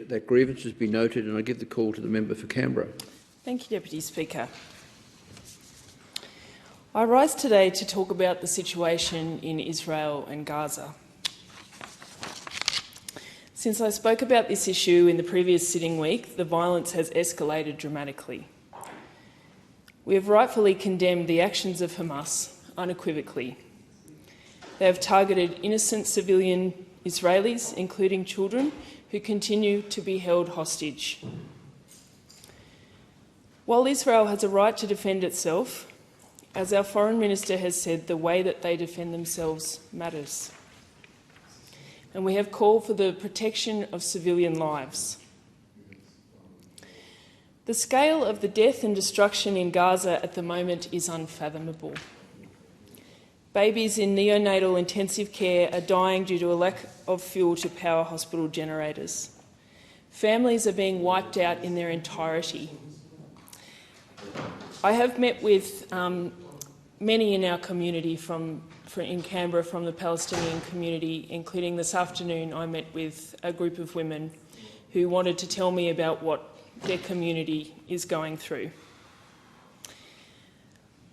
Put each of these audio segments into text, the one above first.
that grievances be noted, and I give the call to the member for Canberra. Thank you, Deputy Speaker. I rise today to talk about the situation in Israel and Gaza. Since I spoke about this issue in the previous sitting week, the violence has escalated dramatically. We have rightfully condemned the actions of Hamas unequivocally. They have targeted innocent civilian Israelis, including children, who continue to be held hostage. While Israel has a right to defend itself, as our Foreign Minister has said, the way that they defend themselves matters. And we have called for the protection of civilian lives. The scale of the death and destruction in Gaza at the moment is unfathomable. Babies in neonatal intensive care are dying due to a lack of fuel to power hospital generators. Families are being wiped out in their entirety. I have met with many in our community in Canberra from the Palestinian community, including this afternoon I met with a group of women who wanted to tell me about what their community is going through.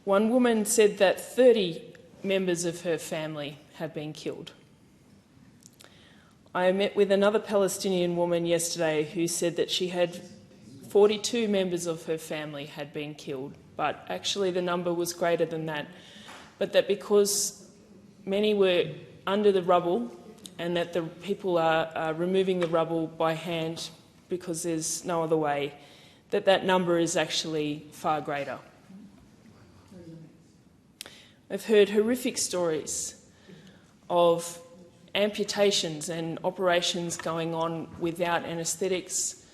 One woman said that 30 members of her family have been killed. I met with another Palestinian woman yesterday who said that she had 42 members of her family had been killed, but actually the number was greater than that. But that because many were under the rubble and that the people are removing the rubble by hand because there's no other way, that number is actually far greater. I've heard horrific stories of amputations and operations going on without anaesthetics,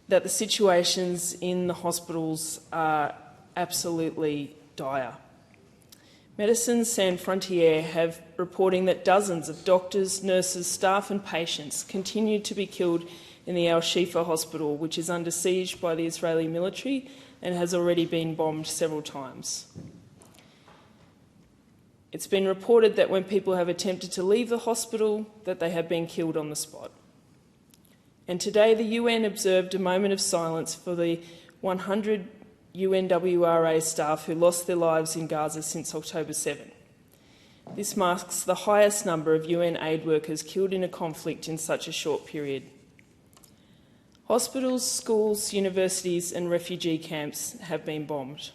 that the situations in the hospitals are absolutely dire. Médecins Sans Frontières have reporting that dozens of doctors, nurses, staff and patients continue to be killed in the Al-Shifa hospital, which is under siege by the Israeli military and has already been bombed several times. It's been reported that when people have attempted to leave the hospital, that they have been killed on the spot. And today the UN observed a moment of silence for the 100 UNWRA staff who lost their lives in Gaza since October 7. This marks the highest number of UN aid workers killed in a conflict in such a short period. Hospitals, schools, universities and refugee camps have been bombed.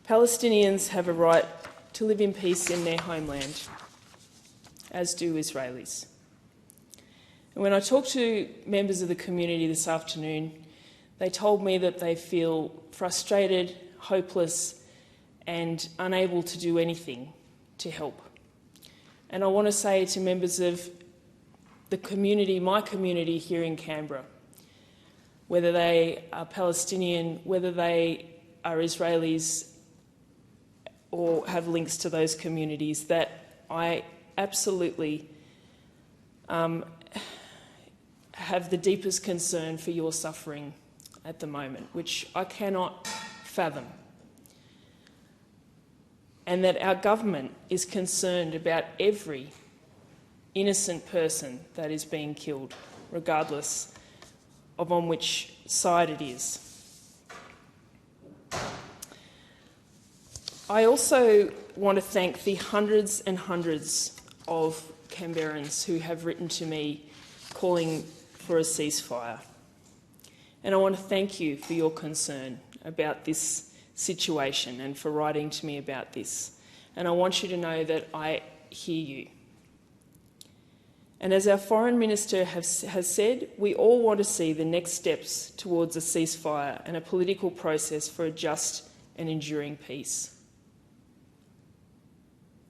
Palestinians have a right to live in peace in their homeland, as do Israelis. And when I talked to members of the community this afternoon, they told me that they feel frustrated, hopeless and unable to do anything to help. And I want to say to members of the community, my community here in Canberra, whether they are Palestinian, whether they are Israelis or have links to those communities, that I absolutely have the deepest concern for your suffering at the moment, which I cannot fathom. And that our government is concerned about every innocent person that is being killed, regardless of on which side it is. I also want to thank the hundreds and hundreds of Canberrans who have written to me calling for a ceasefire. And I want to thank you for your concern about this situation and for writing to me about this. And I want you to know that I hear you. And as our Foreign Minister has said, we all want to see the next steps towards a ceasefire and a political process for a just and enduring peace.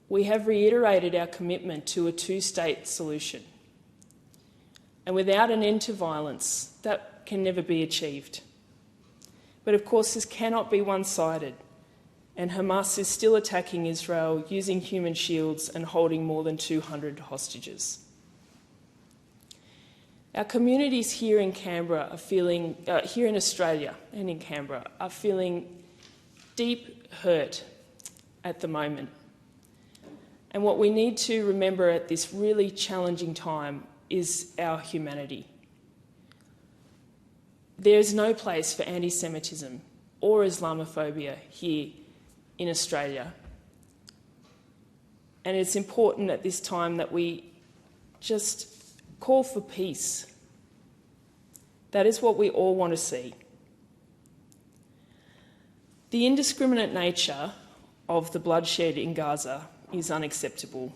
We have reiterated our commitment to a two-state solution. And without an end to violence, that can never be achieved. But of course, this cannot be one-sided, and Hamas is still attacking Israel using human shields and holding more than 200 hostages. Our communities here in Canberra are feeling, here in Australia and in Canberra, are feeling deep hurt at the moment. And what we need to remember at this really challenging time is our humanity. There is no place for anti-Semitism or Islamophobia here in Australia. And it's important at this time that we just call for peace. That is what we all want to see. The indiscriminate nature of the bloodshed in Gaza is unacceptable.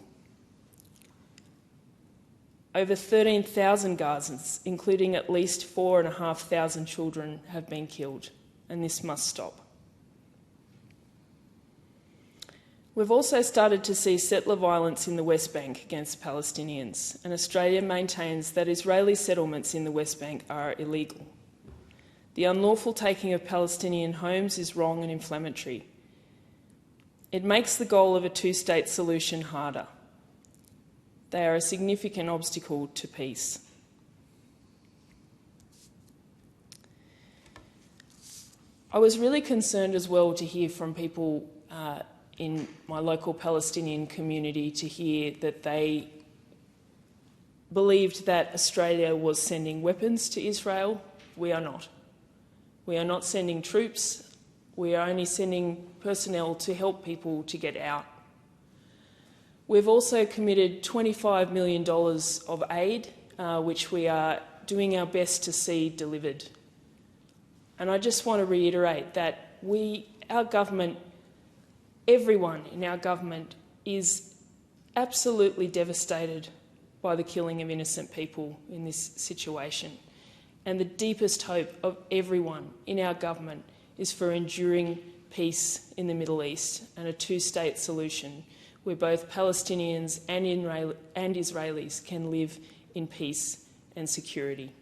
Over 13,000 Gazans, including at least 4,500 children, have been killed, and this must stop. We've also started to see settler violence in the West Bank against Palestinians, and Australia maintains that Israeli settlements in the West Bank are illegal. The unlawful taking of Palestinian homes is wrong and inflammatory. It makes the goal of a two-state solution harder. They are a significant obstacle to peace. I was really concerned as well to hear from people in my local Palestinian community to hear that they believed that Australia was sending weapons to Israel. We are not. We are not sending troops. We are only sending personnel to help people to get out. We've also committed $25 million of aid, which we are doing our best to see delivered. And I just want to reiterate that our government, everyone in our government is absolutely devastated by the killing of innocent people in this situation. And the deepest hope of everyone in our government is for enduring peace in the Middle East and a two-state solution where both Palestinians and Israelis can live in peace and security.